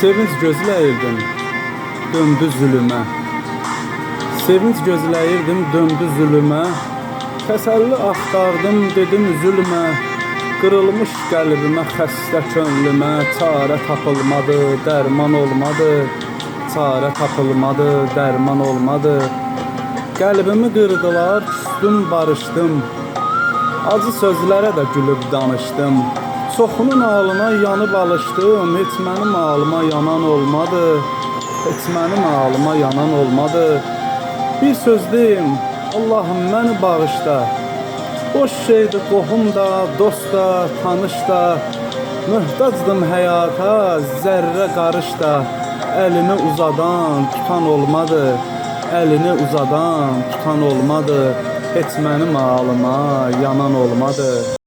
Sevinç gözləyirdim, döndü zülümə. Sevinç gözləyirdim, döndü zülümə. Təsəlli axtardım, dedim üzülmə. Qırılmış qəlbimə, xəstə könlümə. Çarə tapılmadı, dərman olmadı. Çarə tapılmadı, dərman olmadı. Qəlbimi qırdılar, küstüm, barışdım. Acı sözlərə də gülüb danışdım. Çoxunun ağlına yanıb alışdım. Heç mənim ağlıma yanan olmadı. Heç mənim ağlıma yanan olmadı. Bir söz deyim, Allahım məni bağışla. Boş şeydi qohum da, dost da, tanış da. Möhtacdım həyata, zərrə qarış da. Əlini uzadan, tutan olmadı. Əlini uzadan, tutan olmadı. Heç mənim ağlıma yanan olmadı.